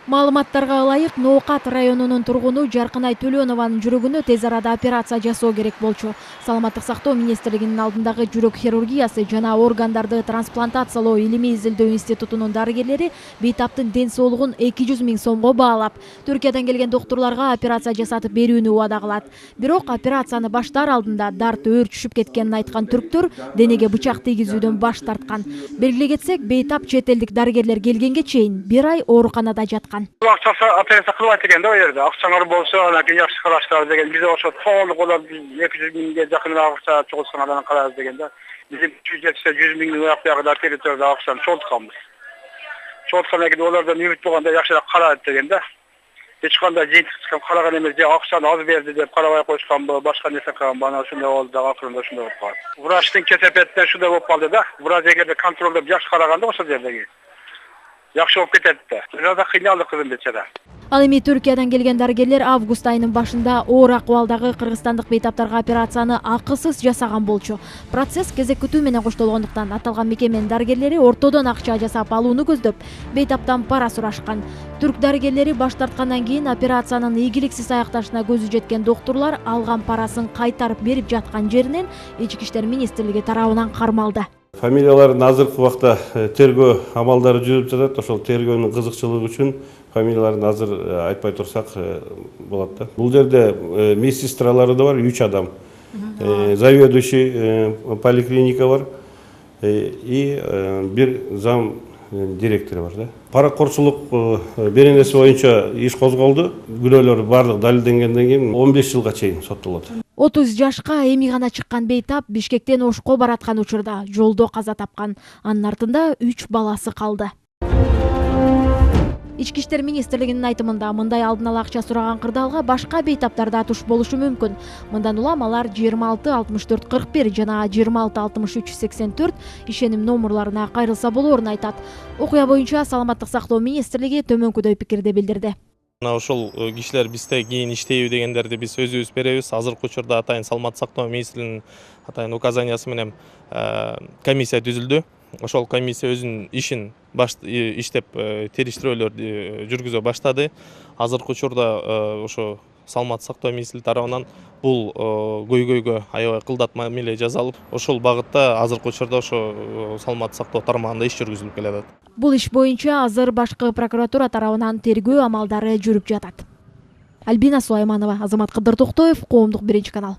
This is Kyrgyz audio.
Маалыматтарга ылайык, Ноокат районунун тургуну Жаркынай Төлөнованын жүрөгүнө тез арада операция жасоо керек болчу. Саламаттык сактоо министрлигинин алдындагы жүрөк хирургиясы жана органдарды трансплантациялоо илимий изилдөө институтунун дарыгерлери бейтаптын ден соолугун 200 000 сомго баалап, Түркиядан келген доктурларга операция жасатып берүүнү убада кылат. Бирок операцияны баштаар алдында дарт өөрчүшүп кеткенин айткан түрктөр денеге бычак тийгизүүдөн баш тарткан. Белгилей кетсек, бейтап чет элдик дарыгерлер келгенге чейин 1 ай ооруканада жаткан. Акчасы операция кылбайт экен да о жерде. Акчаңар болсо, анан кийин жакшы караштырабыз деген. Биз ошо толук олар 200 000ге жакын акча чогулткан анан карайбыз деген да. Биз 370 100 000 уяк биягыда территорияда акчаны чогултканбыз. Чогулткандан кийин олардан үмүт болгондо жакшыраак карайт деген да. Эч кандай жыйынтык караган эмес, же акчаны аз берди деп карабай коюшканбы, башка нерсе кылганбы, анан ушундай болду да, акырында ушундай болуп калды. Врачтын кесепетинен ушундай болуп калды да. Врач эгерде контролдоп жакшы караганда ошол жердеги жакшы болуп кетет да. Жада кыйналды кызым бечара. Ал эми Түркиядан келген дарыгерлер август айынын башында оор акыбалдагы кыргызстандык бейтаптарга операцияны акысыз жасаган болчу. Процесс кезек күтүү менен коштолгондуктан аталган мекеменин дарыгерлери ортодон акча жасап алууну көздөп, бейтаптан пара сурашкан. Түрк дарыгерлери баш тарткандан кийин операциянын ийгиликсиз аякташына көзү жеткен доктурлар алган парасын кайтарып берип жаткан жеринен Ички иштер министрлиги тарабынан кармалды. Фамилияларын азыркы убакта тергөө амалдары жүрүп жатат. Ошол тергөөнүн кызыкчылыгы үчүн фамилияларын азыр айтпай турсак болот да. Бул жерде медсестралары да бар, 3 адам. Заведующий поликлиника бар и бир зам директору бар да. Паракорчулук беренеси боюнча иш козголду. Күнөөлөр баардык далилденгенден кийин 15 жылга чейин соттолот. 30 жашка эми гана чыккан бейтап Бишкектен Ошко бараткан учурда жолдо каза тапкан. Анын артында 3 баласы калды. Ички иштер министрлигинин айтымында мындай алдын ала акча сураган кырдаалга башка бейтаптар да туш болушу мүмкүн. Мындан улам алар 26 64 41 жана 26 63 84 ишеним номерларына кайрылса болоорун айтат. Окуя боюнча Саламаттык сактоо министрлиги төмөнкүдөй пикирди билдирди. Ошол кишилер бизде кийин иштейби дегендерди биз өзүбүз беребиз. Азыркы учурда атайын Саламаттык сактоо министринин атайын указаниясы менен комиссия түзүлдү. Ошол комиссия өзүнүн ишин иштеп териштирүүлөрдү жүргүзө баштады. Азыркы учурда ошо Саламаттык сактоо министрлиги тарабынан бул көйгөйгө аябай кылдат мамиле жасалып, ошол багытта азыркы учурда ошо Саламаттык сактоо тармагында иш жүргүзүлүп келатат. Бул иш боюнча азыр башкы прокуратура тарабынан тергөө амалдары жүрүп жатат. Альбина Сулайманова, Азамат Кыдыр Токтоев, Коомдук 1 канал.